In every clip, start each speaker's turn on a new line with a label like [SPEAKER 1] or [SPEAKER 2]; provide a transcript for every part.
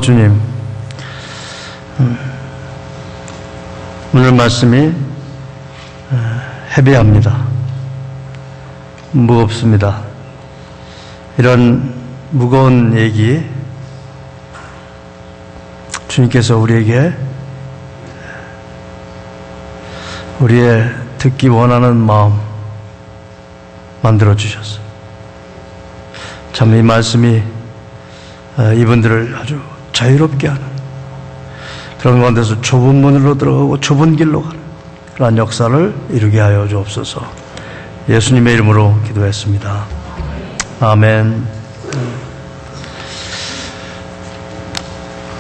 [SPEAKER 1] 주님, 오늘 말씀이 헤비합니다. 무겁습니다. 이런 무거운 얘기 주님께서 우리에게 우리의 듣기 원하는 마음 만들어 주셨어요. 참 이 말씀이 이분들을 아주 자유롭게 하는 그런 가운데서 좁은 문으로 들어가고 좁은 길로 가는 그러한 역사를 이루게 하여 주옵소서. 예수님의 이름으로 기도했습니다. 아멘.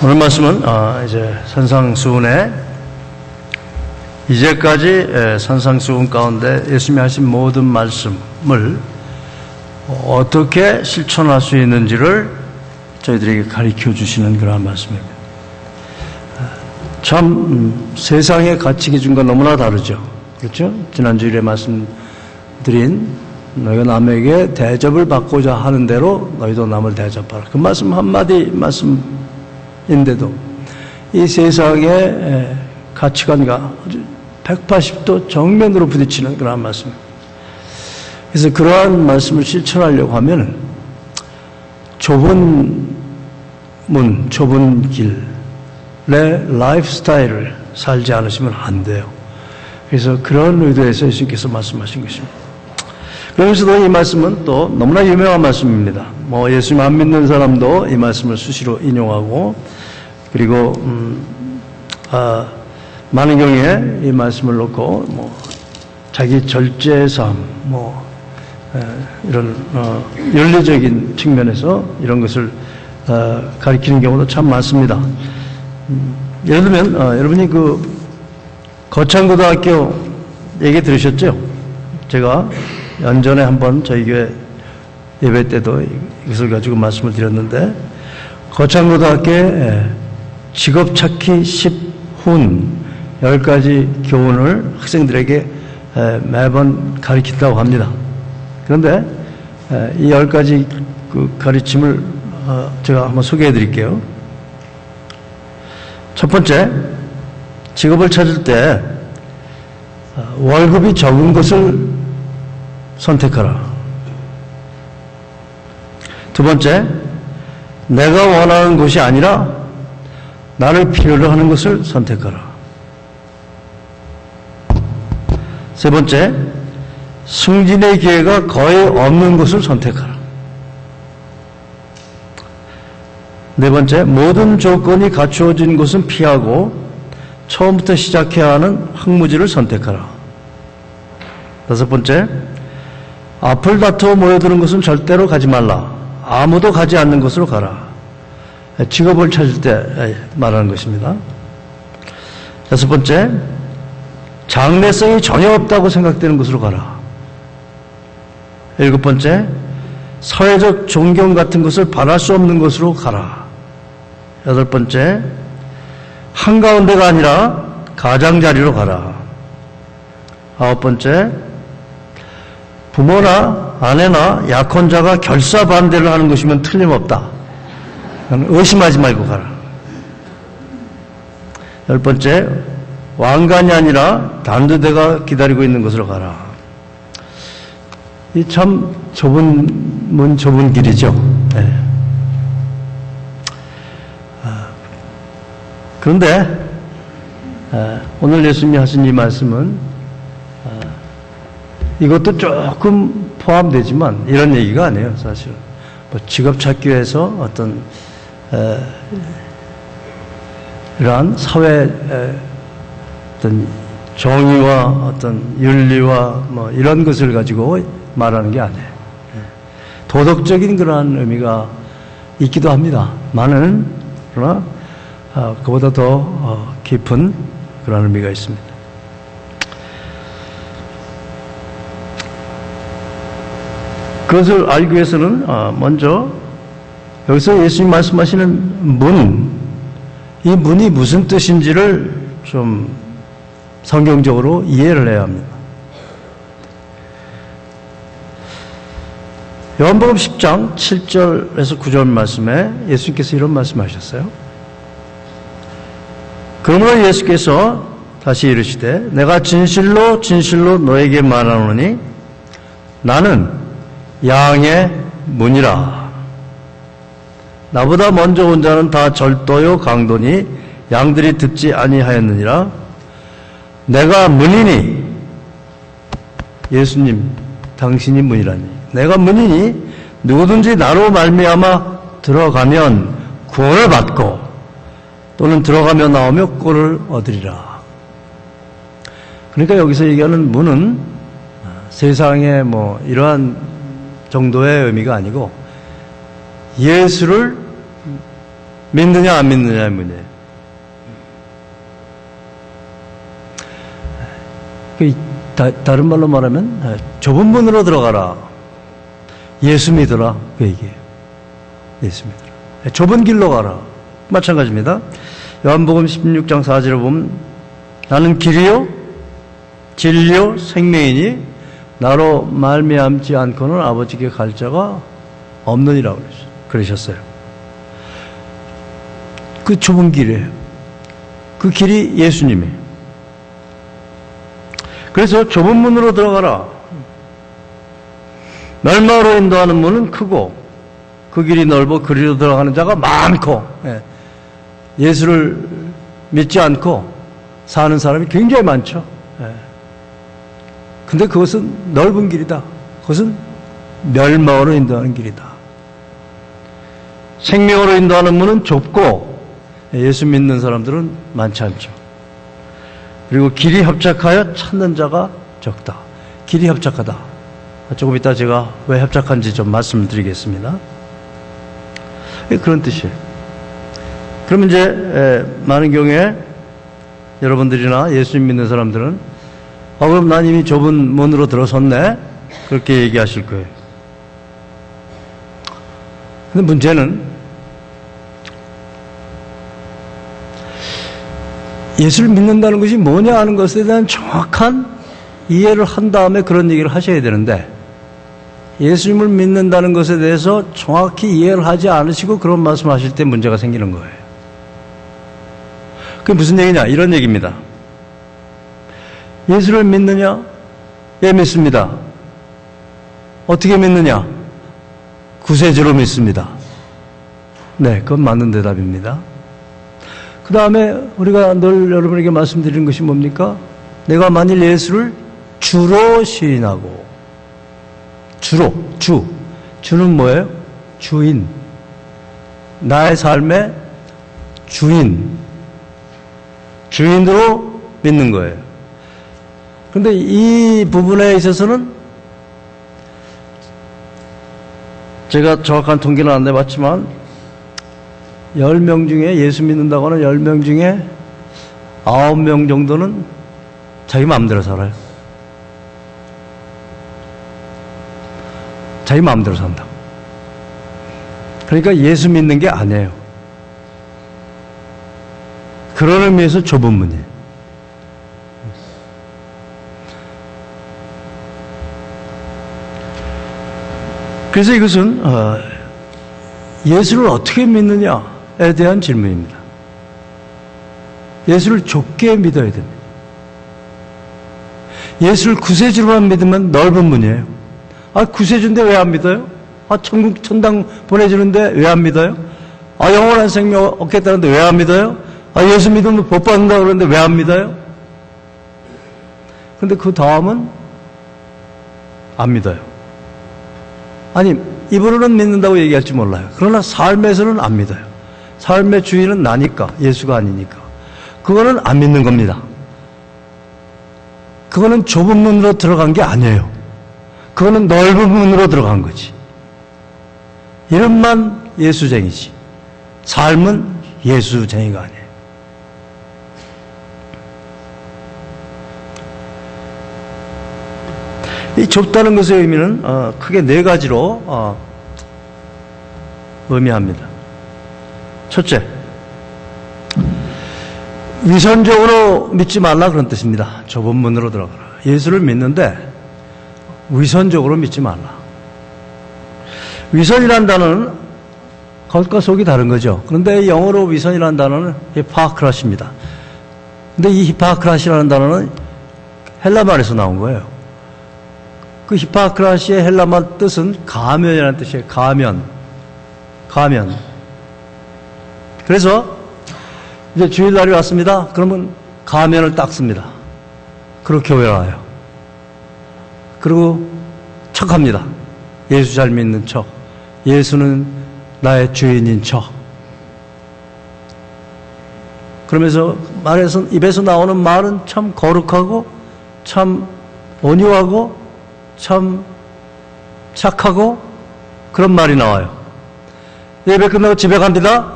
[SPEAKER 1] 오늘 말씀은 이제 산상수훈의 이제까지 산상수훈 가운데 예수님이 하신 모든 말씀을 어떻게 실천할 수 있는지를 저희들에게 가르쳐 주시는 그런 말씀입니다. 참 세상의 가치 기준과 너무나 다르죠. 그렇죠? 지난주일에 말씀드린 너희가 남에게 대접을 받고자 하는 대로 너희도 남을 대접하라. 그 말씀 한마디 말씀인데도 이 세상의 가치관과 아주 180도 정면으로 부딪히는 그런 말씀입니다. 그래서 그러한 말씀을 실천하려고 하면 좁은 문, 좁은 길의 라이프 스타일을 살지 않으시면 안 돼요. 그래서 그런 의도에서 예수님께서 말씀하신 것입니다. 그러면서도 이 말씀은 또 너무나 유명한 말씀입니다. 예수님 안 믿는 사람도 이 말씀을 수시로 인용하고, 그리고 많은 경우에 이 말씀을 놓고 자기 절제의 삶, 이런 윤리적인 측면에서 이런 것을 가리키는 경우도 참 많습니다. 예를 들면 여러분이 그 거창고등학교 얘기 들으셨죠? 제가 연전에 한번 저희 교회 예배 때도 이것을 가지고 말씀을 드렸는데, 거창고등학교에 직업 찾기 10훈 10가지 교훈을 학생들에게 매번 가르친다고 합니다. 그런데 이 10가지 그 가르침을 제가 한번 소개해 드릴게요. 첫 번째, 직업을 찾을 때 월급이 적은 것을 선택하라. 두 번째, 내가 원하는 것이 아니라 나를 필요로 하는 것을 선택하라. 세 번째, 승진의 기회가 거의 없는 것을 선택하라. 네 번째, 모든 조건이 갖추어진 것은 피하고 처음부터 시작해야 하는 학무지를 선택하라. 다섯 번째, 앞을 다투어 모여드는 것은 절대로 가지 말라. 아무도 가지 않는 곳으로 가라. 직업을 찾을 때 말하는 것입니다. 여섯 번째, 장래성이 전혀 없다고 생각되는 곳으로 가라. 일곱 번째, 사회적 존경 같은 것을 바랄 수 없는 곳으로 가라. 여덟 번째, 한가운데가 아니라 가장자리로 가라. 아홉 번째, 부모나 아내나 약혼자가 결사반대를 하는 것이면 틀림없다. 의심하지 말고 가라. 열 번째, 왕관이 아니라 단두대가 기다리고 있는 곳으로 가라. 이 참 좁은 문, 좁은 길이죠. 네. 그런데 오늘 예수님이 하신 이 말씀은 이것도 조금 포함되지만 이런 얘기가 아니에요. 사실 직업 찾기 위해서 어떤 이러한 사회 어떤 정의와 어떤 윤리와 이런 것을 가지고 말하는 게 아니에요. 도덕적인 그러한 의미가 있기도 합니다. 많은, 그러나 그보다 더 깊은 그런 의미가 있습니다. 그것을 알기 위해서는 먼저 여기서 예수님 말씀하시는 문, 이 문이 무슨 뜻인지를 좀 성경적으로 이해를 해야 합니다. 요한복음 10장 7절에서 9절 말씀에 예수님께서 이런 말씀하셨어요. 그러므로 예수께서 다시 이르시되 내가 진실로 진실로 너에게 말하노니 나는 양의 문이라. 나보다 먼저 온 자는 다 절도요 강도니 양들이 듣지 아니하였느니라. 내가 문이니, 예수님 당신이 문이라니, 내가 문이니 누구든지 나로 말미암아 들어가면 구원을 받고 또는 들어가며 나오며 꼴을 얻으리라. 그러니까 여기서 얘기하는 문은 세상의 이러한 정도의 의미가 아니고 예수를 믿느냐 안 믿느냐의 문이에요. 다른 말로 말하면 좁은 문으로 들어가라. 예수 믿어라. 그 얘기예요. 예수 믿어라. 좁은 길로 가라. 마찬가지입니다. 요한복음 16장 4절에 보면 나는 길이요 진리요 생명이니 나로 말미암지 않고는 아버지께 갈 자가 없느니라고 그러셨어요. 그 좁은 길이에요. 그 길이 예수님이에요. 그래서 좁은 문으로 들어가라. 멸망으로 인도하는 문은 크고 그 길이 넓어 그리로 들어가는 자가 많고, 예수를 믿지 않고 사는 사람이 굉장히 많죠. 근데 그것은 넓은 길이다. 그것은 멸망으로 인도하는 길이다. 생명으로 인도하는 문은 좁고 예수 믿는 사람들은 많지 않죠. 그리고 길이 협착하여 찾는 자가 적다. 길이 협착하다. 조금 이따 제가 왜 협착한지 좀 말씀을 드리겠습니다. 그런 뜻이에요. 그러면 이제 많은 경우에 여러분들이나 예수님 믿는 사람들은 그럼 난 이미 좁은 문으로 들어섰네, 그렇게 얘기하실 거예요. 근데 문제는 예수를 믿는다는 것이 뭐냐 하는 것에 대한 정확한 이해를 한 다음에 그런 얘기를 하셔야 되는데, 예수님을 믿는다는 것에 대해서 정확히 이해를 하지 않으시고 그런 말씀하실 때 문제가 생기는 거예요. 그게 무슨 얘기냐? 이런 얘기입니다. 예수를 믿느냐? 예, 믿습니다. 어떻게 믿느냐? 구세주로 믿습니다. 네, 그건 맞는 대답입니다. 그 다음에 우리가 늘 여러분에게 말씀드리는 것이 뭡니까? 내가 만일 예수를 주로 시인하고, 주는 뭐예요? 주인. 나의 삶의 주인으로 믿는 거예요. 그런데 이 부분에 있어서는 제가 정확한 통계는 안 내봤지만 10명 중에, 예수 믿는다고 하는 10명 중에 9명 정도는 자기 마음대로 살아요. 자기 마음대로 산다. 그러니까 예수 믿는 게 아니에요. 그런 의미에서 좁은 문이에요. 그래서 이것은 예수를 어떻게 믿느냐에 대한 질문입니다. 예수를 좁게 믿어야 됩니다. 예수를 구세주로만 믿으면 넓은 문이에요. 구세주인데 왜 안 믿어요? 천국, 천당 보내주는데 왜 안 믿어요? 영원한 생명 얻겠다는데 왜 안 믿어요? 예수 믿으면 복 받는다 그러는데 왜 안 믿어요? 그런데 그 다음은 안 믿어요. 아니, 입으로는 믿는다고 얘기할지 몰라요. 그러나 삶에서는 안 믿어요. 삶의 주인은 나니까, 예수가 아니니까. 그거는 안 믿는 겁니다. 그거는 좁은 문으로 들어간 게 아니에요. 그거는 넓은 문으로 들어간 거지. 이름만 예수쟁이지. 삶은 예수쟁이가 아니에요. 이 좁다는 것의 의미는 크게 네 가지로 의미합니다. 첫째, 위선적으로 믿지 말라, 그런 뜻입니다. 좁은 문으로 들어가라. 예수를 믿는데 위선적으로 믿지 말라. 위선이라는 단어는 겉과 속이 다른 거죠. 그런데 영어로 위선이라는 단어는 히파크라시입니다. 근데 이 히파크라시라는 단어는 헬라말에서 나온 거예요. 그 히파크라시의 헬라말 뜻은 가면이라는 뜻이에요. 가면. 그래서 이제 주일날이 왔습니다. 그러면 가면을 닦습니다. 그렇게 외워요. 그리고 척합니다. 예수 잘 믿는 척. 예수는 나의 주인인 척. 그러면서 입에서 나오는 말은 참 거룩하고 참 온유하고 참 착하고 그런 말이 나와요. 예배 끝나고 집에 갑니다.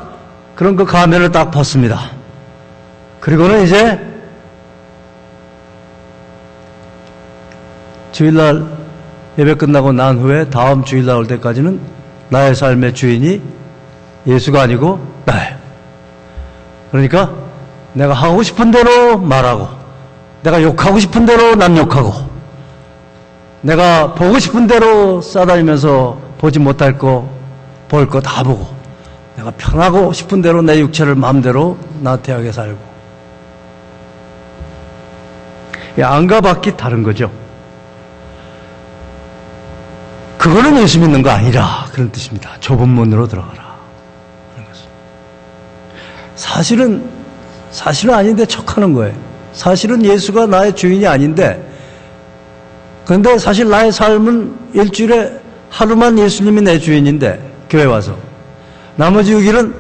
[SPEAKER 1] 그럼 그 가면을 딱 벗습니다. 그리고는 이제 주일날 예배 끝나고 난 후에 다음 주일날 올 때까지는 나의 삶의 주인이 예수가 아니고 나예요. 그러니까 내가 하고 싶은 대로 말하고, 내가 욕하고 싶은 대로 남 욕하고, 내가 보고 싶은 대로 싸다니면서 보지 못할 거, 볼 거 다 보고, 내가 편하고 싶은 대로 내 육체를 마음대로 나태하게 살고. 안과 밖이 다른 거죠. 그거는 예수 믿는 거 아니라 그런 뜻입니다. 좁은 문으로 들어가라. 그런 것은. 사실은 아닌데 척하는 거예요. 사실은 예수가 나의 주인이 아닌데, 그런데 사실 나의 삶은 일주일에 하루만 예수님이 내 주인인데, 교회 와서. 나머지 6일은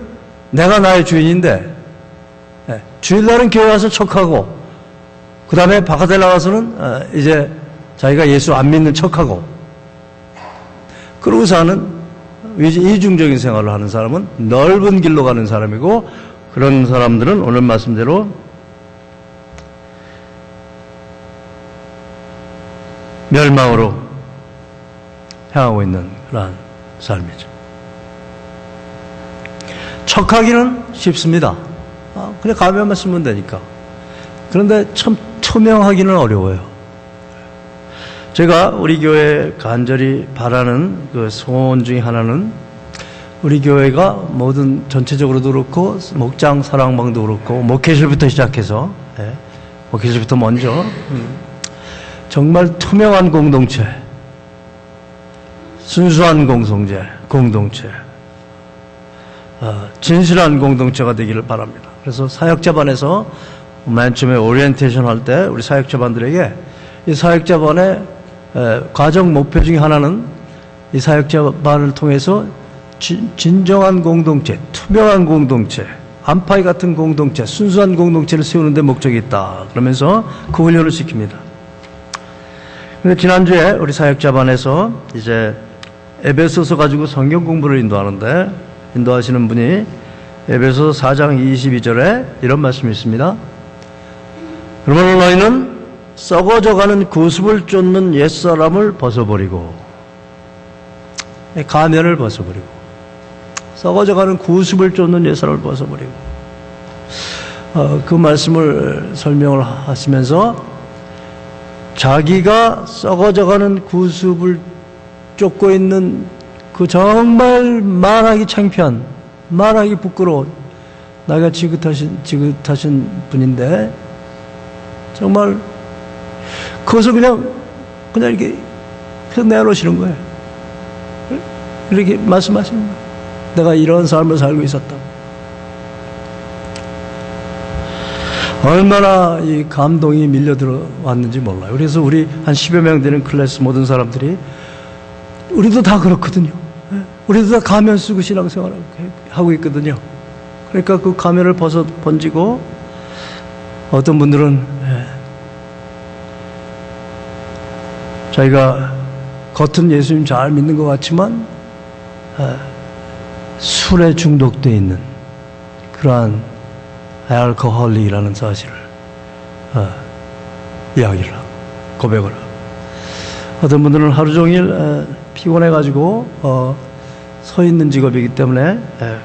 [SPEAKER 1] 내가 나의 주인인데, 주일날은 교회 와서 척하고, 그 다음에 바깥에 나가서는 이제 자기가 예수 안 믿는 척하고, 그러고 사는 이중적인 생활을 하는 사람은 넓은 길로 가는 사람이고, 그런 사람들은 오늘 말씀대로 멸망으로 향하고 있는 그러한 삶이죠. 척하기는 쉽습니다. 그냥 가면만 쓰면 되니까. 그런데 참 투명하기는 어려워요. 제가 우리 교회에 간절히 바라는 그 소원 중에 하나는 우리 교회가 모든 전체적으로도 그렇고 목장 사랑방도 그렇고 목회실부터 시작해서 목회실부터 먼저 정말 투명한 공동체, 순수한 공동체, 진실한 공동체가 되기를 바랍니다. 그래서 사역자반에서 맨 처음에 오리엔테이션 할 때 우리 사역자반들에게 이 사역자반의 과정 목표 중에 하나는 이 사역자반을 통해서 진정한 공동체, 투명한 공동체, 안파이 같은 공동체, 순수한 공동체를 세우는 데 목적이 있다. 그러면서 그 훈련을 시킵니다. 근데 지난주에 우리 사역자반에서 이제 에베소서 가지고 성경 공부를 인도하시는 분이 에베소서 4장 22절에 이런 말씀이 있습니다. 그러므로 너희는 썩어져가는 구습을 쫓는 옛사람을 벗어버리고, 가면을 벗어버리고, 썩어져가는 구습을 쫓는 옛사람을 벗어버리고, 그 말씀을 설명을 하시면서 자기가 썩어져가는 구습을 쫓고 있는 그 정말 말하기 창피한, 말하기 부끄러운, 나이가 지긋하신 분인데 정말 그것을 그냥 이렇게 내놓으시는 거예요. 이렇게 말씀하시는 거예요. 내가 이런 삶을 살고 있었다. 얼마나 이 감동이 밀려 들어왔는지 몰라요. 그래서 우리 한 10여 명 되는 클래스 모든 사람들이 우리도 다 그렇거든요. 우리도 다 가면 쓰고 신앙생활을 하고 있거든요. 그러니까 그 가면을 번지고 어떤 분들은 자기가 겉은 예수님 잘 믿는 것 같지만 술에 중독되어 있는 그러한 알코올릭이라는 사실을 이야기를 하고 고백을 하고, 어떤 분들은 하루 종일 피곤해가지고 서 있는 직업이기 때문에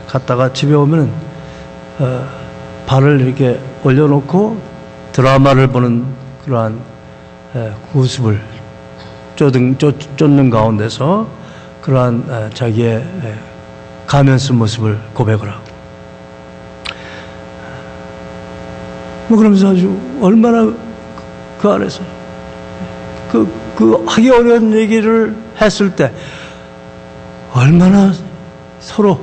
[SPEAKER 1] 갔다가 집에 오면은 발을 이렇게 올려놓고 드라마를 보는 그러한 구습을 쫓는 가운데서 그러한 자기의 가면 쓴 모습을 고백을 하고 뭐 그러면서 아주 얼마나 그 안에서 그 하기 어려운 얘기를 했을 때 얼마나 서로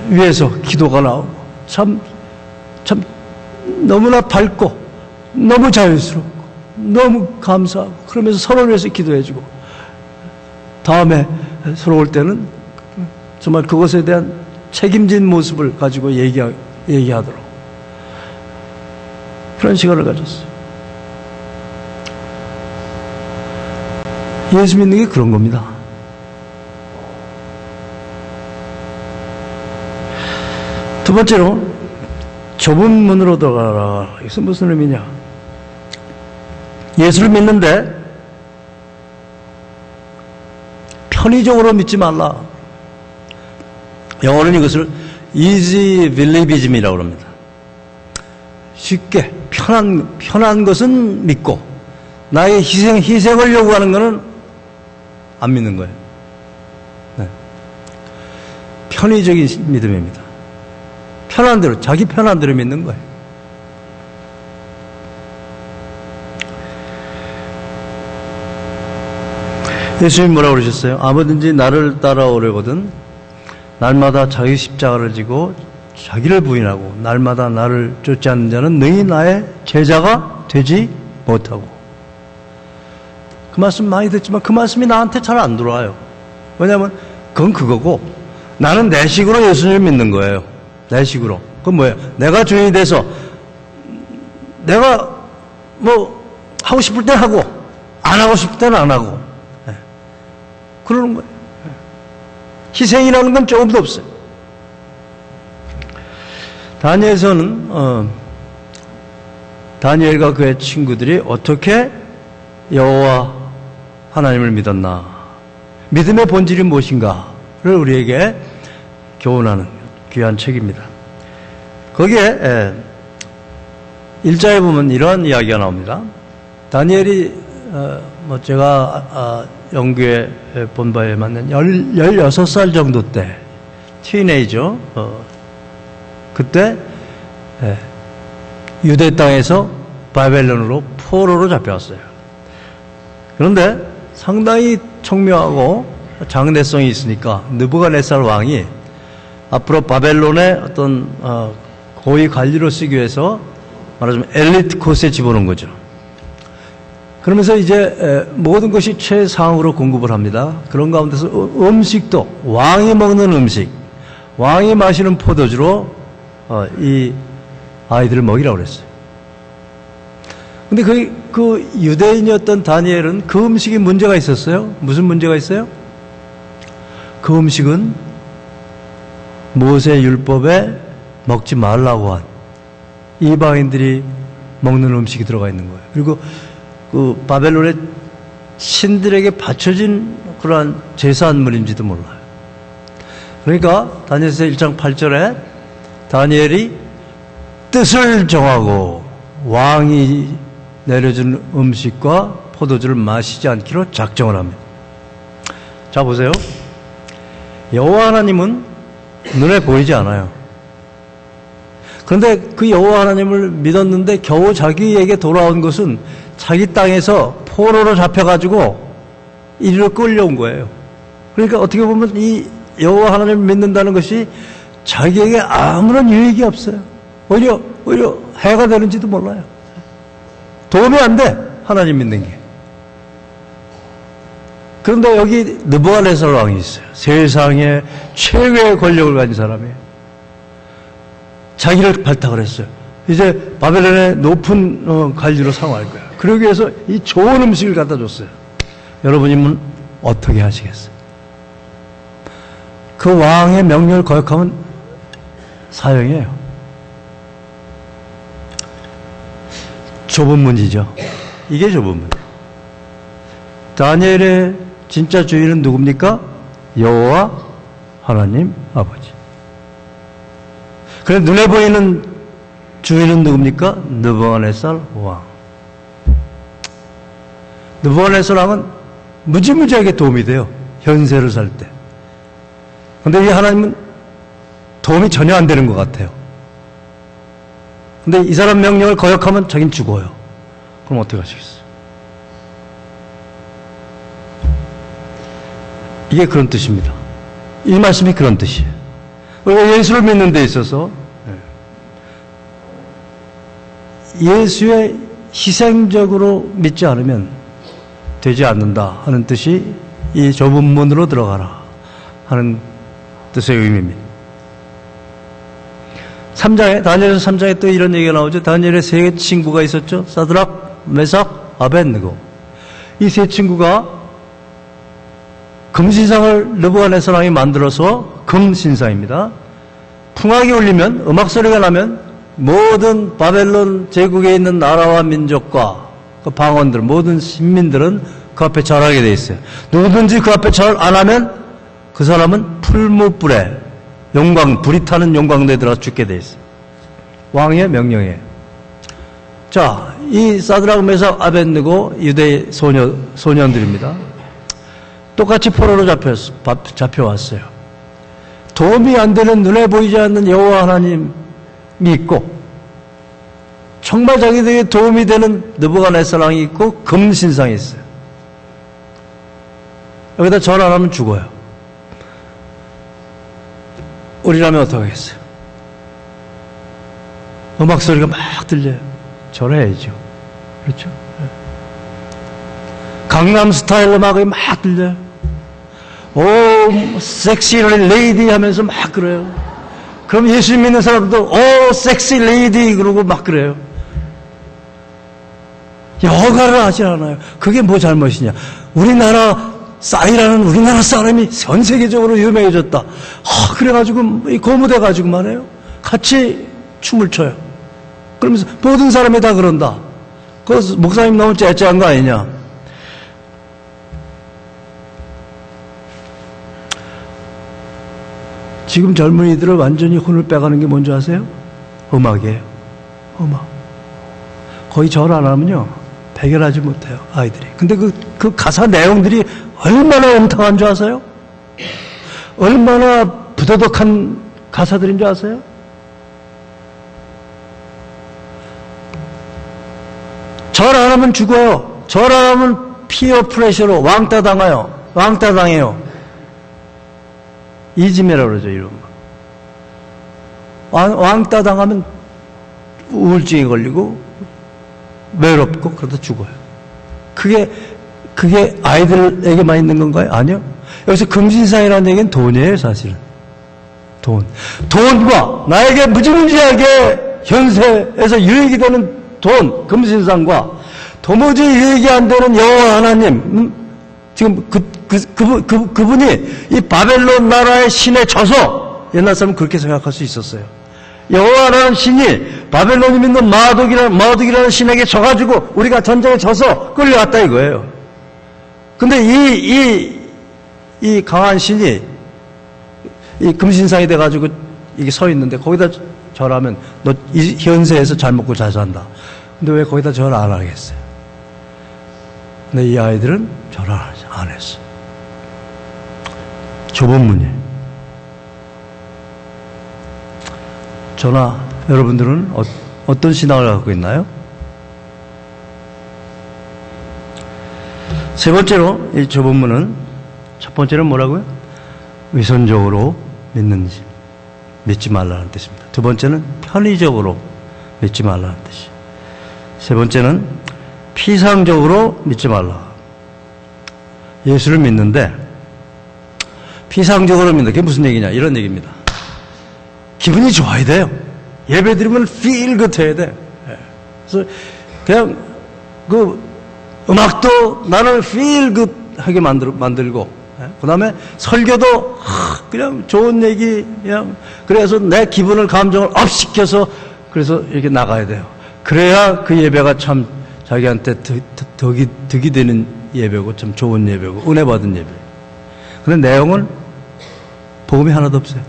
[SPEAKER 1] 위에서 기도가 나오고 참 너무나 밝고 너무 자연스럽고 너무 감사하고 그러면서 서로 위해서 기도해주고 다음에 서로 올 때는 정말 그것에 대한 책임진 모습을 가지고 얘기하도록 그런 시간을 가졌어요. 예수 믿는 게 그런 겁니다. 두 번째로 좁은 문으로 들어가라. 이것은 무슨 의미냐? 예수를 믿는데 편의적으로 믿지 말라. 영어로는 이것을 easy believism이라고 합니다. 쉽게 편한 것은 믿고 나의 희생을 요구하는 것은 안 믿는 거예요. 네. 편의적인 믿음입니다. 편한 대로, 자기 편한 대로 믿는 거예요. 예수님이 뭐라고 그러셨어요? 아무든지 나를 따라오려거든 날마다 자기 십자가를 지고 자기를 부인하고 날마다 나를 쫓지 않는 자는 능히 나의 제자가 되지 못하고. 그 말씀 많이 듣지만 그 말씀이 나한테 잘 안 들어와요. 왜냐하면 그건 그거고 나는 내 식으로 예수님을 믿는 거예요. 내 식으로. 그건 뭐예요? 내가 주인이 돼서 내가 뭐 하고 싶을 때 하고 안 하고 싶을 때는 안 하고 그러는 거예요. 희생이라는 건 조금도 없어요. 다니엘서는 다니엘과 그의 친구들이 어떻게 여호와 하나님을 믿었나, 믿음의 본질이 무엇인가를 우리에게 교훈하는 귀한 책입니다. 거기에 1장에 보면 이러한 이야기가 나옵니다. 다니엘이 뭐 제가 영국에 본 바에 맞는 16살 정도 때 티네이저 그때 유대 땅에서 바벨론으로 포로로 잡혀왔어요. 그런데 상당히 청명하고 장래성이 있으니까 느부갓네살 왕이 앞으로 바벨론의 어떤 고위 관리로 쓰기 위해서 말하자면 엘리트 코스에 집어넣은 거죠. 그러면서 이제 모든 것이 최상으로 공급을 합니다. 그런 가운데서 음식도 왕이 먹는 음식, 왕이 마시는 포도주로 이 아이들을 먹이라고 그랬어요. 근데 그 유대인이었던 다니엘은 그 음식이 문제가 있었어요. 무슨 문제가 있어요? 그 음식은 모세 율법에 먹지 말라고 한 이방인들이 먹는 음식이 들어가 있는 거예요. 그리고 그 바벨론의 신들에게 바쳐진 그러한 제사물인지도 몰라요. 그러니까 다니엘서 1장 8절에 다니엘이 뜻을 정하고 왕이 내려준 음식과 포도주를 마시지 않기로 작정을 합니다. 자 보세요. 여호와 하나님은 눈에 보이지 않아요. 그런데 그 여호와 하나님을 믿었는데 겨우 자기에게 돌아온 것은 자기 땅에서 포로로 잡혀가지고 이리로 끌려온 거예요. 그러니까 어떻게 보면 이 여호와 하나님을 믿는다는 것이 자기에게 아무런 유익이 없어요. 오히려 해가 되는지도 몰라요. 도움이 안 돼, 하나님 믿는 게. 그런데 여기 느부갓네살 왕이 있어요. 세상에 최고의 권력을 가진 사람이에요. 자기를 발탁을 했어요. 이제 바벨론의 높은 관리로 상호할 거야. 그러기 위해서 이 좋은 음식을 갖다 줬어요. 여러분이면 어떻게 하시겠어요? 그 왕의 명령을 거역하면 사형이에요. 좁은 문이죠. 이게 좁은 문. 다니엘의 진짜 주인은 누굽니까? 여호와 하나님 아버지. 그래 눈에 보이는 주인은 누굽니까? 느부갓네살 왕. 느부갓네살 왕은 무지무지하게 도움이 돼요. 현세를 살 때. 근데 이 하나님은 도움이 전혀 안 되는 것 같아요. 근데 이 사람 명령을 거역하면 자긴 죽어요. 그럼 어떻게 하시겠어요? 이게 그런 뜻입니다. 이 말씀이 그런 뜻이에요. 우리가 예수를 믿는 데 있어서 예수의 희생적으로 믿지 않으면 되지 않는다 하는 뜻이 이 좁은 문으로 들어가라 하는 뜻의 의미입니다. 3장에, 다니엘서 3장에 또 이런 얘기가 나오죠. 다니엘의 세 친구가 있었죠. 사드락, 메삭, 아벳느고. 이 세 친구가 금신상을 느부갓네살왕이 만들어서 금신상입니다. 풍악이 울리면, 음악 소리가 나면 모든 바벨론 제국에 있는 나라와 민족과 그 방언들, 모든 신민들은 그 앞에 절하게 돼 있어요. 누구든지 그 앞에 절 안 하면 그 사람은 풀무불에 불이 타는 용광로에 들어가 죽게 돼 있어요. 왕의 명령에. 자, 이 사드락, 메삭, 아벳느고 유대 소년들입니다. 똑같이 포로로 잡혀왔어요. 도움이 안 되는 눈에 보이지 않는 여호와 하나님이 있고 정말 자기들에게 도움이 되는 느부갓네살왕이 있고 금신상이 있어요. 여기다 절 안 하면 죽어요. 우리라면 어떻게 하겠어요? 음악 소리가 막 들려요. 절해야죠. 그렇죠? 강남 스타일 음악이 막 들려요. 오, 섹시 레이디 하면서 막 그래요. 그럼 예수 믿는 사람도 오, 섹시 레이디 그러고 막 그래요. 여가를 하지 않아요. 그게 뭐 잘못이냐? 싸이라는 우리나라 사람이 전 세계적으로 유명해졌다. 그래가지고 고무돼 가지고 말해요. 같이 춤을 춰요. 그러면서 모든 사람이 다 그런다. 그 목사님 너무 째째한 거 아니냐? 지금 젊은이들을 완전히 혼을 빼가는 게 뭔지 아세요? 음악이에요. 음악. 거의 절 안 하면요 해결하지 못해요, 아이들이. 근데 그 가사 내용들이 얼마나 음탕한 줄 아세요? 얼마나 부도덕한 가사들인 줄 아세요? 절 안 하면 죽어요. 절 안 하면 피어 프레셔로 왕따 당해요. 이지메라고 그러죠, 이런 거. 왕따 당하면 우울증에 걸리고 외롭고 그러다 죽어요. 그게 아이들에게만 있는 건가요? 아니요. 여기서 금신상이라는 얘기는 돈이에요, 사실은. 돈과 나에게 무지무지하게 현세에서 유익이 되는 돈, 금신상과 도무지 유익이 안 되는 여호와 하나님, 지금 그분이 이 바벨론 나라의 신에 져서 옛날 사람은 그렇게 생각할 수 있었어요. 여호와라는 신이 바벨론이 믿는 마오둑이라는 신에게 져가지고 우리가 전쟁에 져서 끌려왔다 이거예요. 근데 이 강한 신이 이 금신상이 돼가지고 이게 서 있는데 거기다 절하면 너 이 현세에서 잘 먹고 잘 산다. 근데 왜 거기다 절 안 하겠어요? 근데 이 아이들은 절 안 했어. 좁은 문이에요. 저나 여러분들은 어떤 신앙을 갖고 있나요? 세 번째로 이 좁은 문은 첫 번째는 뭐라고요? 위선적으로 믿지 말라는 뜻입니다. 두 번째는 편의적으로 믿지 말라는 뜻이에요. 세 번째는 피상적으로 믿지 말라. 예수를 믿는데 피상적으로 믿는다. 그게 무슨 얘기냐? 이런 얘기입니다. 기분이 좋아야 돼요. 예배 드리면 feel good 해야 돼. 그래서 그냥 그 음악도 나를 feel good 하게 만들고 그 다음에 설교도 그냥 좋은 얘기 그냥 그래서 내 기분을 감정을 업시켜서 그래서 이렇게 나가야 돼요. 그래야 그 예배가 참 자기한테 득이 되는 예배고 참 좋은 예배고 은혜 받은 예배. 근데 내용은 복음이 하나도 없어요.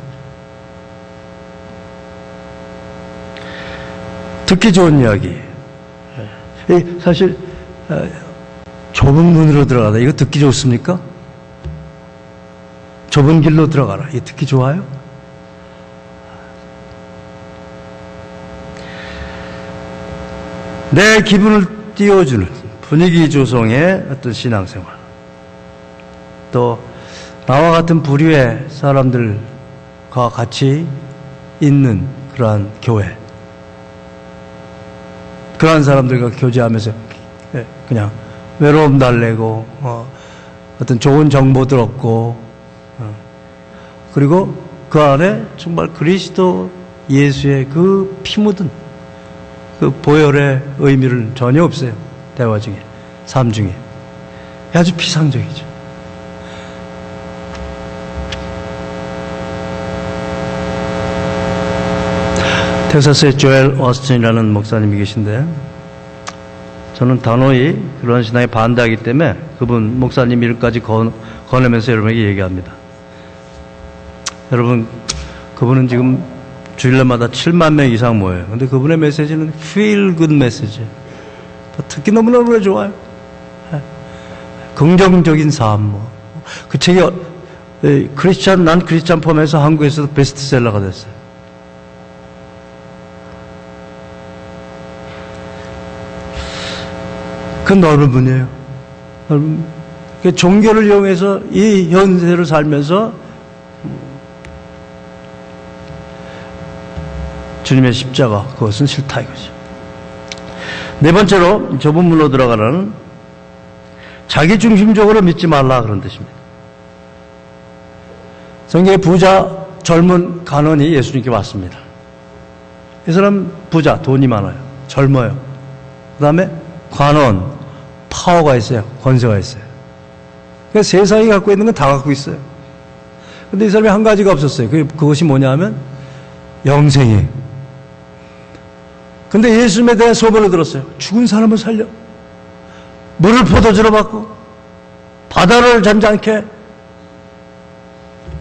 [SPEAKER 1] 듣기 좋은 이야기. 사실 좁은 문으로 들어가다. 이거 듣기 좋습니까? 좁은 길로 들어가라. 이거 듣기 좋아요? 내 기분을 띄워주는 분위기 조성의 어떤 신앙생활. 또 나와 같은 부류의 사람들과 같이 있는 그러한 교회. 그러한 사람들과 교제하면서 그냥 외로움 달래고 어떤 좋은 정보들 얻고 그리고 그 안에 정말 그리스도 예수의 그 피 묻은 그 보혈의 의미를 전혀 없어요. 대화 중에, 삶 중에. 아주 피상적이죠. 텍사스의 조엘 오스틴이라는 목사님이 계신데 저는 단호히 그런 신앙에 반대하기 때문에 그분 목사님 일까지 권하면서 여러분에게 얘기합니다. 여러분, 그분은 지금 주일날마다 7만 명 이상 모여요. 근데 그분의 메시지는 feel good 메시지. 듣기 너무너무 좋아요. 긍정적인 삶. 그 책이 난 크리스찬 폼에서 한국에서도 베스트셀러가 됐어요. 그 넓은 분이에요. 종교를 이용해서 이 현세를 살면서 주님의 십자가, 그것은 싫다 이거죠. 네 번째로 좁은 문으로 들어가는 자기중심적으로 믿지 말라 그런 뜻입니다. 성경에 부자 젊은 간원이 예수님께 왔습니다. 이 사람 부자, 돈이 많아요. 젊어요. 그 다음에 관원, 파워가 있어요. 권세가 있어요. 그러니까 세상이 갖고 있는 건 다 갖고 있어요. 근데 이 사람이 한 가지가 없었어요. 그것이 뭐냐 하면 영생이에요. 근데 예수님에 대한 소문을 들었어요. 죽은 사람을 살려. 물을 포도주로 바꾸고 바다를 잠잠케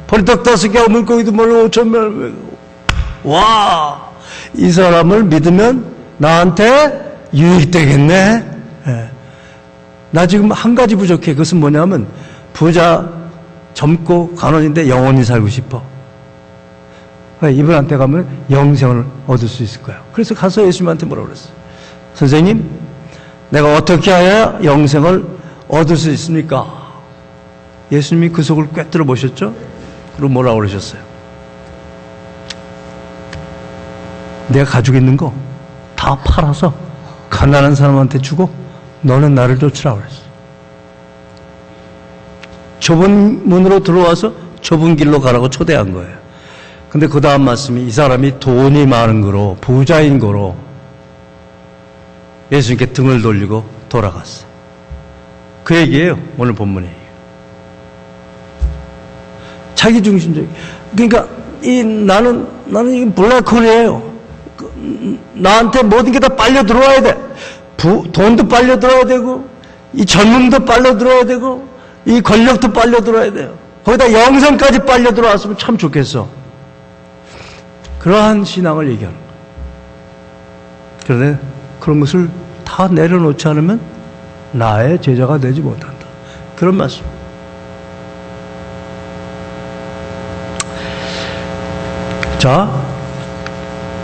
[SPEAKER 1] 보리떡 5개 물고기도 몰라 5,000명. 와, 이 사람을 믿으면 나한테 유익되겠네. 네. 나 지금 한 가지 부족해. 그것은 뭐냐면 부자, 젊고 간원인데 영원히 살고 싶어. 이분한테 가면 영생을 얻을 수 있을 거야. 그래서 가서 예수님한테 뭐라고 그랬어요? 선생님, 내가 어떻게 해야 영생을 얻을 수 있습니까? 예수님이 그 속을 꿰뚫어 보셨죠? 그리고 뭐라고 그러셨어요? 내가 가지고 있는 거 다 팔아서 가난한 사람한테 주고 너는 나를 쫓으라 그랬어요. 좁은 문으로 들어와서 좁은 길로 가라고 초대한 거예요. 근데 그 다음 말씀이 이 사람이 돈이 많은 거로, 부자인 거로 예수님께 등을 돌리고 돌아갔어. 그 얘기예요. 오늘 본문의 얘기. 자기중심적인. 그러니까 나는 이게 블랙홀이에요. 나한테 모든 게 다 빨려 들어와야 돼. 돈도 빨려 들어야 되고, 이 젊음도 빨려 들어야 되고, 이 권력도 빨려 들어야 돼요. 거기다 영생까지 빨려 들어왔으면 참 좋겠어. 그러한 신앙을 얘기하는 거예요. 그런데 그런 것을 다 내려놓지 않으면 나의 제자가 되지 못한다. 그런 말씀. 자,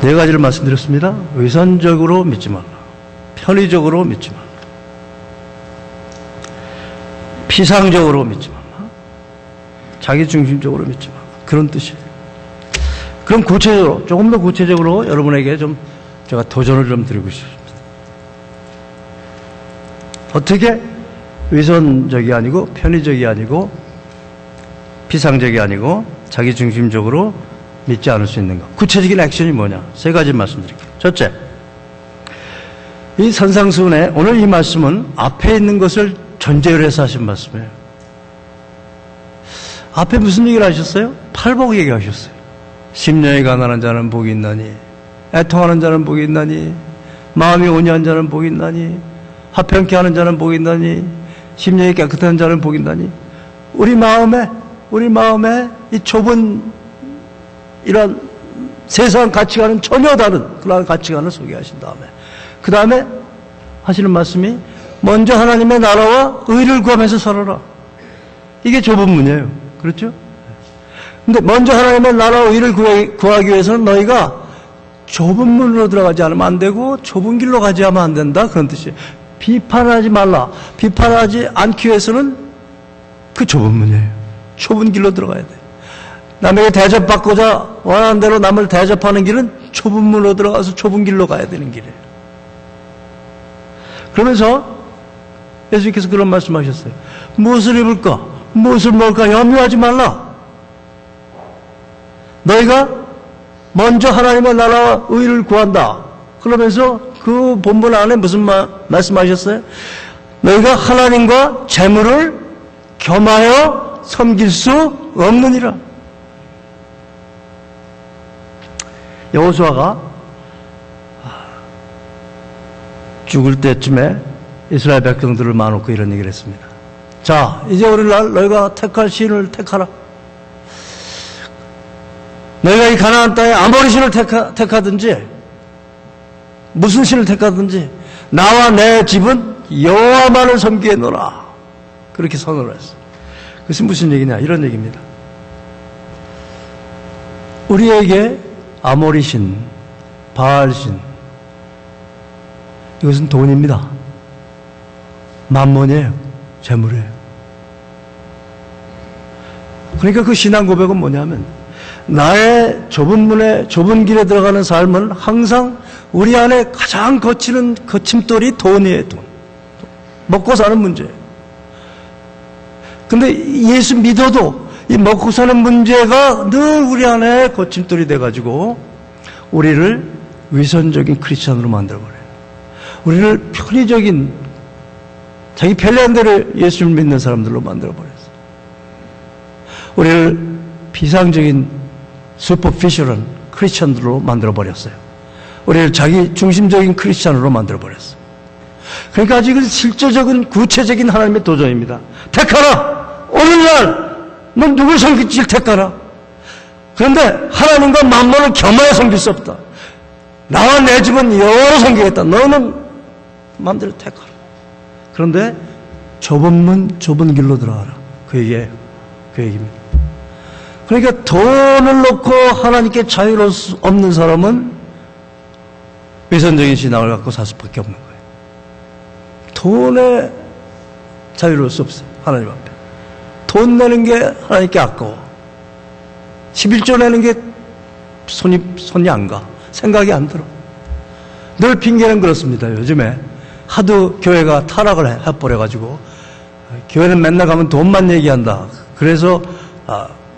[SPEAKER 1] 네 가지를 말씀드렸습니다. 위선적으로 믿지 말라. 편의적으로 믿지 말라. 피상적으로 믿지 말라. 자기중심적으로 믿지 말라. 그런 뜻이에요. 그럼 구체적으로, 조금 더 구체적으로 여러분에게 좀 제가 도전을 좀 드리고 싶습니다. 어떻게 위선적이 아니고 편의적이 아니고 피상적이 아니고 자기중심적으로 믿지 않을 수 있는가? 구체적인 액션이 뭐냐? 세 가지 말씀드릴게요. 첫째, 이 산상수훈의 오늘 이 말씀은 앞에 있는 것을 전제로 해서 하신 말씀이에요. 앞에 무슨 얘기를 하셨어요? 팔복 얘기하셨어요. 심령이 가난한 자는 복이 있나니, 애통하는 자는 복이 있나니, 마음이 온유한 자는 복이 있나니, 화평케 하는 자는 복이 있나니, 심령이 깨끗한 자는 복이 있나니. 우리 마음에 이 좁은 이런 세상 가치관은 전혀 다른 그런 가치관을 소개하신 다음에 그 다음에 하시는 말씀이 먼저 하나님의 나라와 의를 구하면서 살아라. 이게 좁은 문이에요. 그렇죠? 근데 먼저 하나님의 나라와 의를 구하기 위해서는 너희가 좁은 문으로 들어가지 않으면 안 되고 좁은 길로 가지 하면 안 된다. 그런 뜻이에요. 비판하지 말라. 비판하지 않기 위해서는 그 좁은 문이에요. 좁은 길로 들어가야 돼. 남에게 대접받고자 원하는 대로 남을 대접하는 길은 좁은 문으로 들어가서 좁은 길로 가야 되는 길이에요. 그러면서 예수님께서 그런 말씀하셨어요. 무엇을 입을까? 무엇을 먹을까? 염려하지 말라. 너희가 먼저 하나님의 나라와 의를 구한다. 그러면서 그 본문 안에 무슨 말씀하셨어요? 너희가 하나님과 재물을 겸하여 섬길 수 없느니라. 여호수아가 죽을 때쯤에 이스라엘 백성들을 모아놓고 이런 얘기를 했습니다. 자, 이제 오늘날 너희가 택할 신을 택하라. 너희가 이 가나안 땅에 아무리 신을 택하든지 무슨 신을 택하든지 나와 내 집은 여호와만을 섬기게 노라. 그렇게 선언을 했어요. 그것이 무슨 얘기냐? 이런 얘기입니다. 우리에게 아모리 신, 바알 신, 이것은 돈입니다. 만몬이에요. 재물이에요. 그러니까 그 신앙 고백은 뭐냐면 나의 좁은 문에 좁은 길에 들어가는 삶은 항상 우리 안에 가장 거치는 거침돌이 돈이에요. 돈. 먹고 사는 문제예요. 근데 예수 믿어도 이 먹고 사는 문제가 늘 우리 안에 거침돌이 돼가지고 우리를 위선적인 크리스찬으로 만들어버려요. 우리를 편의적인 자기 편리한 대로 예수를 믿는 사람들로 만들어버렸어요. 우리를 비상적인 슈퍼피셜한 크리스찬들로 만들어버렸어요. 우리를 자기 중심적인 크리스찬으로 만들어버렸어요. 그러니까 아직은 실제적인 구체적인 하나님의 도전입니다. 택하라! 오늘날 넌 누굴 섬길지 택하라. 그런데 하나님과 만몬을 겸하여 섬길 수 없다. 나와 내 집은 여호와를 섬기겠다. 너는 마음대로 택하라. 그런데 좁은 문, 좁은 길로 들어가라. 그 얘기예요. 그 얘기입니다. 그러니까 돈을 놓고 하나님께 자유로울 수 없는 사람은 위선적인 신앙을 갖고 살 수밖에 없는 거예요. 돈에 자유로울 수 없어요. 하나님 앞에. 돈 내는 게 하나님께 아까워. 11조 내는 게 손이 안 가. 생각이 안 들어. 늘 핑계는 그렇습니다. 요즘에 하도 교회가 타락을 해버려가지고 교회는 맨날 가면 돈만 얘기한다. 그래서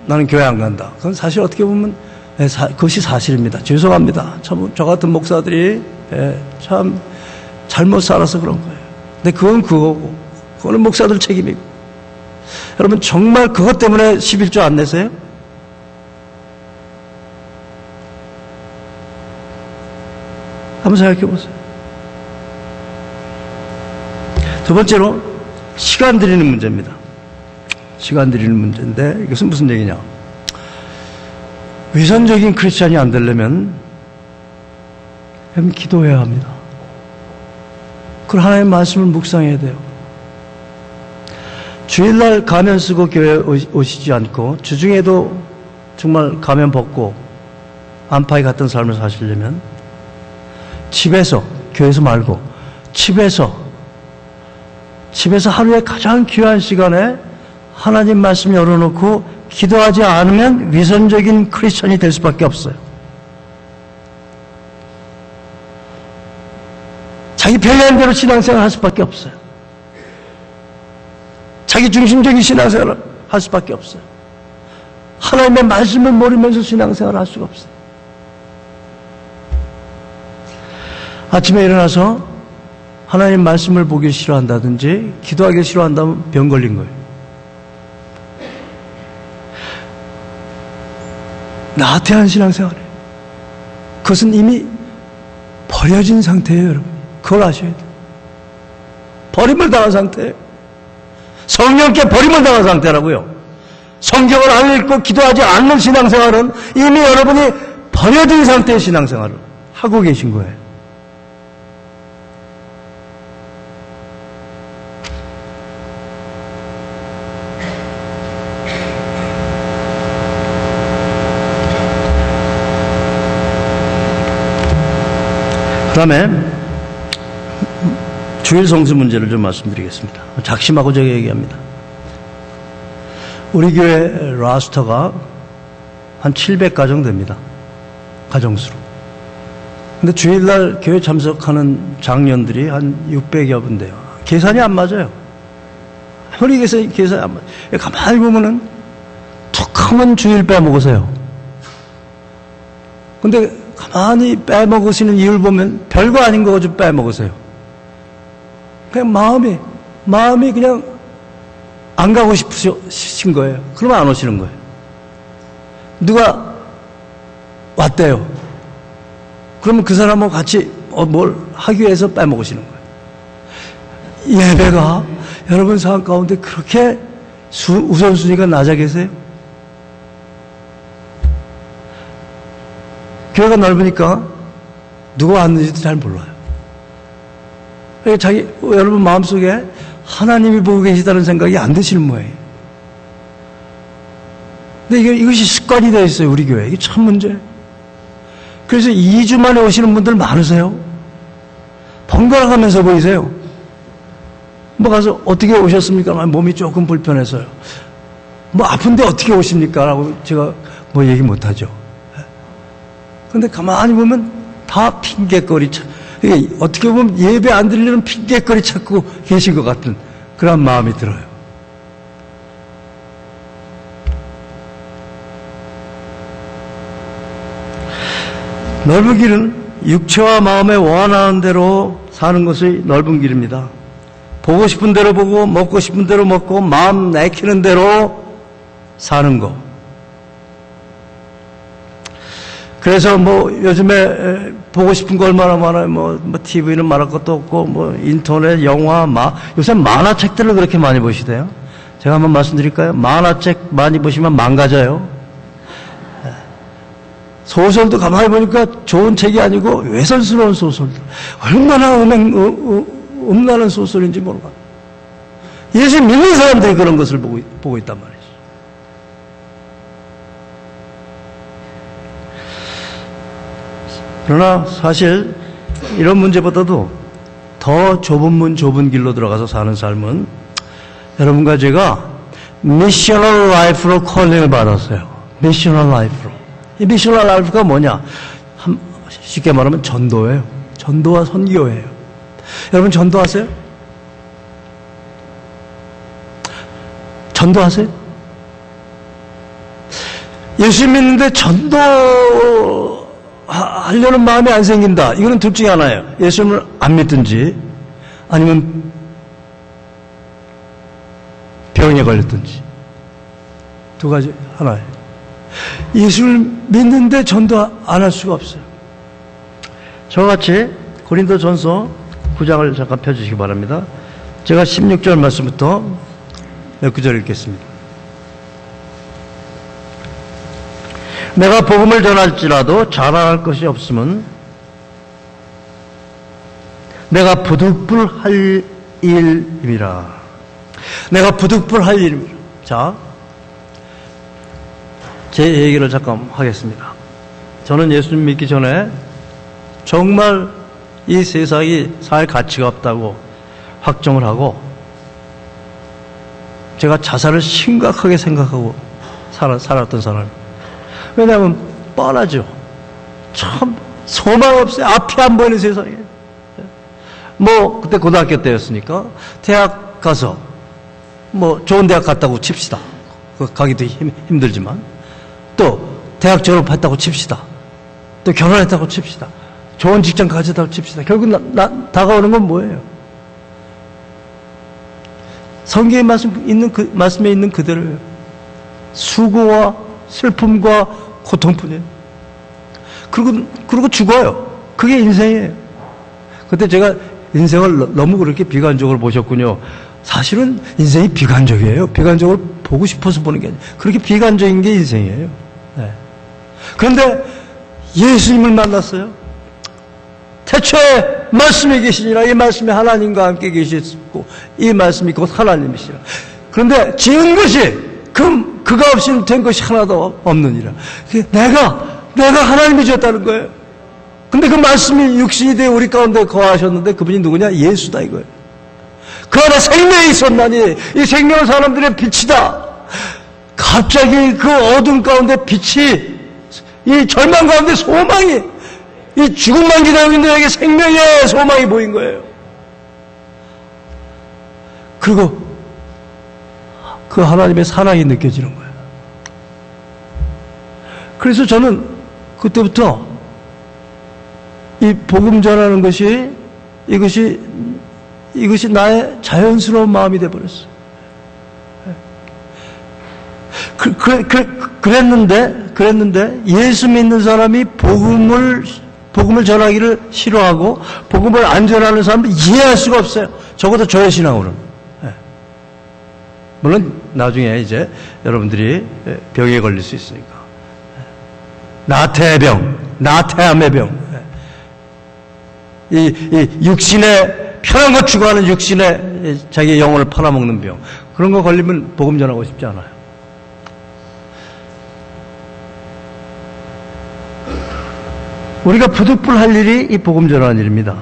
[SPEAKER 1] 나는 교회 안 간다. 그건 사실 어떻게 보면 그것이 사실입니다. 죄송합니다. 참, 저 같은 목사들이 참 잘못 살아서 그런 거예요. 근데 그건 그거고 그거는 목사들 책임이고. 여러분 정말 그것 때문에 11조 안 내세요? 한번 생각해 보세요. 두 번째로 시간 들이는 문제입니다. 시간 들이는 문제인데 이것은 무슨 얘기냐? 위선적인 크리스찬이 안 되려면 기도해야 합니다. 그리고 하나님의 말씀을 묵상해야 돼요. 주일날 가면 쓰고 교회에 오시지 않고 주중에도 정말 가면 벗고 안팎이 같은 삶을 사시려면 집에서, 교회에서 말고 집에서 하루에 가장 귀한 시간에 하나님 말씀 열어놓고 기도하지 않으면 위선적인 크리스천이 될 수밖에 없어요. 자기 편리한 대로 신앙생활 할 수밖에 없어요. 자기 중심적인 신앙생활을 할 수밖에 없어요. 하나님의 말씀을 모르면서 신앙생활을 할 수가 없어요. 아침에 일어나서 하나님 말씀을 보기 싫어한다든지 기도하기 싫어한다면 병 걸린 거예요. 나태한 신앙생활이에요. 그것은 이미 버려진 상태예요, 여러분. 그걸 아셔야 돼요. 버림을 당한 상태예요. 성령께 버림을 당한 상태라고요. 성경을 안 읽고 기도하지 않는 신앙생활은 이미 여러분이 버려진 상태의 신앙생활을 하고 계신 거예요. 다음에 주일 성수 문제를 좀 말씀드리겠습니다. 작심하고 제가 얘기합니다. 우리 교회 라스터가 한 700가정 됩니다. 가정수로. 근데 주일날 교회 참석하는 장년들이 한 600여 분 돼요. 계산이 안 맞아요. 아무리 계산이 안 맞아요. 가만히 보면은 툭 하면 주일 빼먹으세요. 근데 가만히 빼먹으시는 이유를 보면 별거 아닌 거 좀 빼먹으세요. 그냥 마음이 그냥 안 가고 싶으신 거예요. 그러면 안 오시는 거예요. 누가 왔대요. 그러면 그 사람하고 같이 뭘 하기 위해서 빼먹으시는 거예요. 예배가 여러분 삶 가운데 그렇게 우선순위가 낮아 계세요? 교회가 넓으니까 누가 왔는지도 잘 몰라요. 여러분 마음속에 하나님이 보고 계시다는 생각이 안 드시는 모양이에요. 근데 이것이 습관이 되어 있어요, 우리 교회. 이게 참 문제예요. 그래서 2주 만에 오시는 분들 많으세요. 번갈아 가면서 보이세요. 뭐 가서 어떻게 오셨습니까? 몸이 조금 불편해서요. 뭐 아픈데 어떻게 오십니까? 라고 제가 뭐 얘기 못하죠. 근데 가만히 보면 다 핑계거리 어떻게 보면 예배 안 드리려는 핑계거리 찾고 계신 것 같은 그런 마음이 들어요. 넓은 길은 육체와 마음에 원하는 대로 사는 것이 넓은 길입니다. 보고 싶은 대로 보고 먹고 싶은 대로 먹고 마음 내키는 대로 사는 거. 그래서 뭐 요즘에 보고 싶은 거 얼마나 많아요. 뭐 TV는 말할 것도 없고 뭐 인터넷, 영화, 요새 만화책들을 그렇게 많이 보시대요. 제가 한번 말씀드릴까요? 만화책 많이 보시면 망가져요. 소설도 가만히 보니까 좋은 책이 아니고 외설스러운 소설들. 얼마나 음란한 소설인지 모르겠어요. 예수 믿는 사람들이 그런 것을 보고 있단 말이죠. 그러나 사실 이런 문제보다도 더 좁은 문 좁은 길로 들어가서 사는 삶은 여러분과 제가 미셔널 라이프로 콜링을 받았어요. 미셔널 라이프로. 이 미셔널 라이프가 뭐냐? 쉽게 말하면 전도예요. 전도와 선교예요. 여러분 전도하세요? 전도하세요? 예수 믿는데 전도하려는 마음이 안 생긴다. 이거는 둘 중에 하나예요. 예수님을 안 믿든지 아니면 병에 걸렸든지. 두 가지 하나예요. 예수를 믿는데 전도 안 할 수가 없어요. 저같이 고린도전서 9장을 잠깐 펴주시기 바랍니다. 제가 16절 말씀부터 몇 구절 읽겠습니다. 내가 복음을 전할지라도 자랑할 것이 없으면 내가 부득불할 일임이라. 내가 부득불할 일입니다. 자, 제 얘기를 잠깐 하겠습니다. 저는 예수님 믿기 전에 정말 이 세상이 살 가치가 없다고 확정을 하고 제가 자살을 심각하게 생각하고 살았던 사람입니다. 왜냐하면 뻔하죠. 참 소망 없어요. 앞이 안 보이는 세상에. 뭐 그때 고등학교 때였으니까 대학 가서 뭐 좋은 대학 갔다고 칩시다. 가기도 힘들지만 또 대학 졸업했다고 칩시다. 또 결혼했다고 칩시다. 좋은 직장 가졌다고 칩시다. 결국 다가오는 건 뭐예요? 성경의 말씀에 있는 그대로예요. 수고와 슬픔과 고통뿐이에요. 그리고 죽어요. 그게 인생이에요. 그때 제가 인생을 너무 그렇게 비관적으로 보셨군요. 사실은 인생이 비관적이에요. 비관적으로 보고 싶어서 보는 게 아니에요. 그렇게 비관적인 게 인생이에요. 네. 그런데 예수님을 만났어요. 태초에 말씀이 계시니라. 이 말씀이 하나님과 함께 계셨고 이 말씀이 곧 하나님이시라. 그런데 지은 것이 그가 없이는 된 것이 하나도 없느니라. 내가 하나님이 줬다는 거예요. 근데 그 말씀이 육신이 되어 우리 가운데 거하셨는데 그분이 누구냐? 예수다 이거예요. 그 안에 생명이 있었나니 이 생명은 사람들의 빛이다. 갑자기 그 어둠 가운데 빛이, 이 절망 가운데 소망이, 이 죽음만 기다리고 있는 자에게 생명의 소망이 보인 거예요. 그리고 그 하나님의 사랑이 느껴지는 거예요. 그래서 저는 그때부터 이 복음 전하는 것이 이것이 나의 자연스러운 마음이 되어버렸어요. 그랬는데 예수 믿는 사람이 복음을 전하기를 싫어하고 복음을 안 전하는 사람을 이해할 수가 없어요. 적어도 저의 신앙으로는. 물론 나중에 이제 여러분들이 병에 걸릴 수 있으니까. 나태함의 병. 이 육신의 편한 것 추구하는 육신의 자기의 영혼을 팔아먹는 병. 그런 거 걸리면 복음 전하고 싶지 않아요. 우리가 부득불 할 일이 이 복음 전하는 일입니다.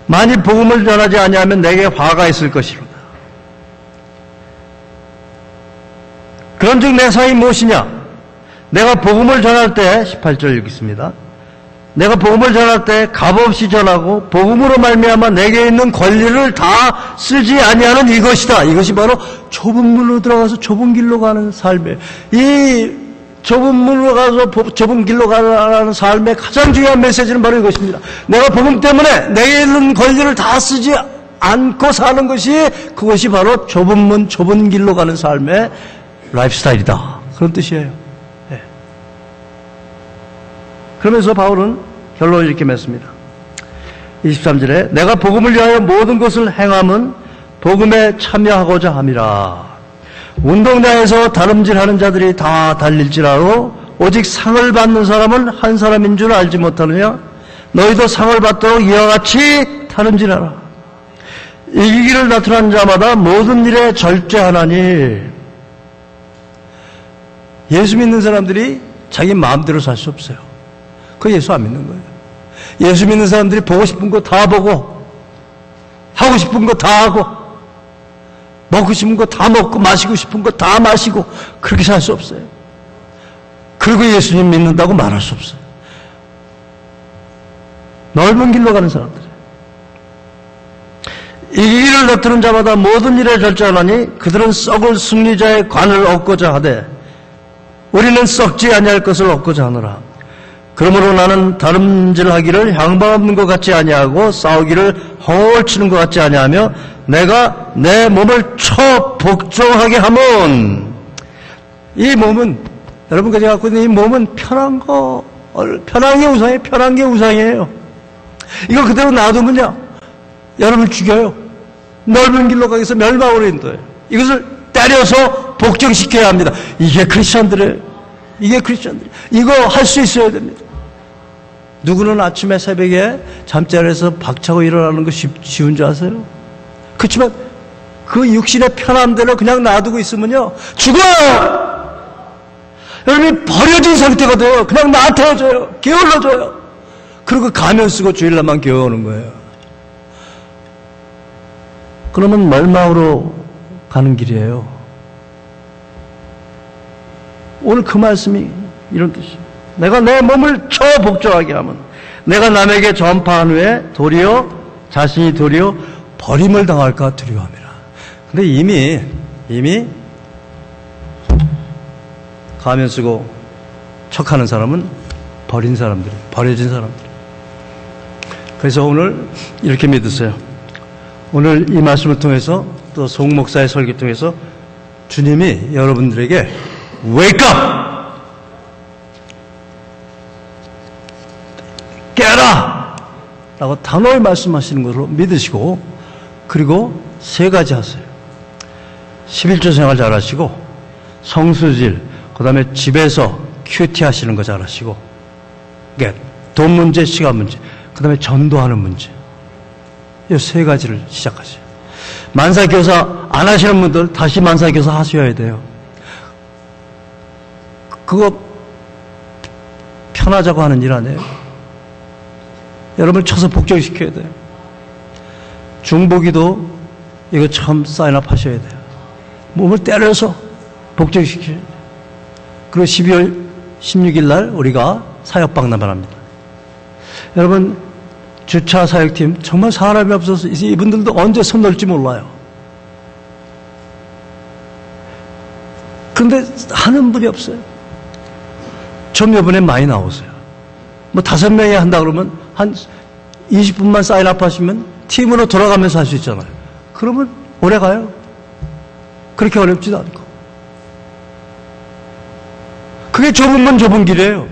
[SPEAKER 1] 만일 복음을 전하지 아니하면 내게 화가 있을 것입니다. 그런즉 내 상이 무엇이냐? 내가 복음을 전할 때 18절 읽겠습니다. 내가 복음을 전할 때 값없이 전하고 복음으로 말미암아 내게 있는 권리를 다 쓰지 아니하는 이것이다. 이것이 바로 좁은 문으로 들어가서 좁은 길로 가는 삶이에요. 이 좁은 문으로 가서 좁은 길로 가는 삶의 가장 중요한 메시지는 바로 이것입니다. 내가 복음 때문에 내게 있는 권리를 다 쓰지 않고 사는 것이, 그것이 바로 좁은 문, 좁은 길로 가는 삶의 라이프 스타일이다. 그런 뜻이에요. 네. 그러면서 바울은 결론을 이렇게 맺습니다. 23절에 내가 복음을 위하여 모든 것을 행함은 복음에 참여하고자 함이라. 운동장에서 다름질하는 자들이 다 달릴지라도 오직 상을 받는 사람은 한 사람인 줄 알지 못하느냐? 너희도 상을 받도록 이와 같이 다름질하라. 이기기를 나타난 자마다 모든 일에 절제하나니. 예수 믿는 사람들이 자기 마음대로 살 수 없어요. 그 예수 안 믿는 거예요. 예수 믿는 사람들이 보고 싶은 거 다 보고, 하고 싶은 거 다 하고, 먹고 싶은 거 다 먹고, 마시고 싶은 거 다 마시고, 그렇게 살 수 없어요. 그리고 예수님 믿는다고 말할 수 없어요. 넓은 길로 가는 사람들이에요. 이 길을 너뜨는 자마다 모든 일에 절제하나니 그들은 썩을 승리자의 관을 얻고자 하되 우리는 썩지 아니할 것을 얻고자 하노라. 그러므로 나는 다름질하기를 향방 없는 것 같지 아니하고 싸우기를 헐 치는 것 같지 아니하며 내가 내 몸을 복종하게 하면, 이 몸은, 여러분까지 갖고 있는 이 몸은 편한 게 우상이에요. 이거 그대로 놔두면요, 여러분을 죽여요. 넓은 길로 가기 위해서 멸망으로 인도해요. 이것을 때려서 복종시켜야 합니다. 이게 크리스천들이에요. 이거 할 수 있어야 됩니다. 누구는 아침에 새벽에 잠자리에서 박차고 일어나는 거 쉬운 줄 아세요? 그렇지만 그 육신의 편한 대로 그냥 놔두고 있으면요, 죽어요! 여러분이 버려진 상태가 돼요. 그냥 나태해져요. 게을러져요. 그리고 가면 쓰고 주일날만 겨우는 거예요. 그러면 멸망으로 가는 길이에요. 오늘 그 말씀이 이런 뜻이에요. 내가 내 몸을 복종하게 하면 내가 남에게 전파한 후에 자신이 도리어 버림을 당할까 두려워합니다. 근데 이미 가면 쓰고 척하는 사람은 버려진 사람들. 그래서 오늘 이렇게 믿으세요. 오늘 이 말씀을 통해서 또 송 목사의 설교 통해서 주님이 여러분들에게 Wake up! 깨라! 라고 단호히 말씀하시는 것으로 믿으시고, 그리고 세 가지 하세요. 11조 생활 잘 하시고, 성수질, 그 다음에 집에서 큐티 하시는 거 잘 하시고, 그러니까 돈 문제, 시간 문제, 그 다음에 전도하는 문제. 이 세 가지를 시작하세요. 만사교사 안 하시는 분들 다시 만사교사 하셔야 돼요. 그거 편하자고 하는 일 아니에요. 여러분을 쳐서 복종시켜야 돼요. 중보기도 이거 처음 사인업 하셔야 돼요. 몸을 때려서 복종시켜야 돼요. 그리고 12월 16일 날 우리가 사역박람회합니다. 여러분, 주차 사역팀 정말 사람이 없어서 이분들도 언제 손 넣을지 몰라요. 그런데 하는 분이 없어요. 좀 이번에 많이 나오세요. 뭐 5명이 한다 그러면 한 20분만 사인업 하시면 팀으로 돌아가면서 할 수 있잖아요. 그러면 오래 가요. 그렇게 어렵지도 않고. 그게 좁은 건 좁은 길이에요.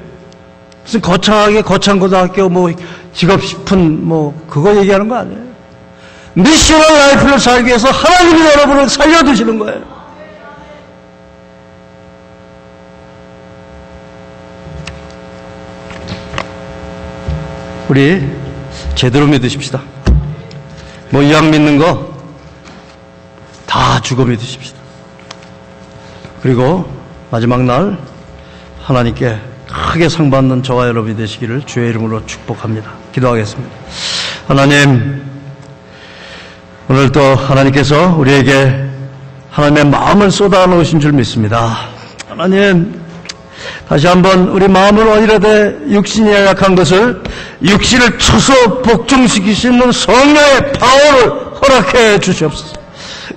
[SPEAKER 1] 무슨 거창하게 거창고등학교 뭐 직업 10분 뭐 그거 얘기하는 거 아니에요. 미셔널 라이프를 살기 위해서 하나님이 여러분을 살려두시는 거예요. 우리 제대로 믿으십시다. 뭐 이왕 믿는 거 다 죽어 믿으십시다. 그리고 마지막 날 하나님께 크게 상 받는 저와 여러분이 되시기를 주의 이름으로 축복합니다. 기도하겠습니다. 하나님, 오늘도 하나님께서 우리에게 하나님의 마음을 쏟아놓으신 줄 믿습니다. 하나님, 다시 한번 우리 마음을 원이라도 육신이 약한 것을 육신을 쳐서 복종시키시는 성령의 파워를 허락해 주시옵소서.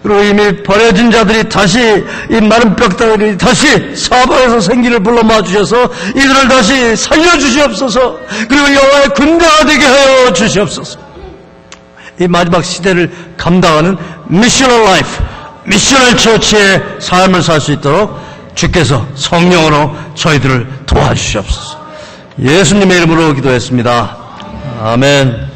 [SPEAKER 1] 그리고 이미 버려진 자들이 다시 이 마른 뼈다귀들이 다시 사방에서 생기를 불러 모아주셔서 이들을 다시 살려주시옵소서. 그리고 여호와의 군대가 되게 하여 주시옵소서. 이 마지막 시대를 감당하는 미셔널 라이프, 미셔널 처치의 삶을 살 수 있도록 주께서 성령으로 저희들을 도와주시옵소서. 예수님의 이름으로 기도했습니다. 아멘.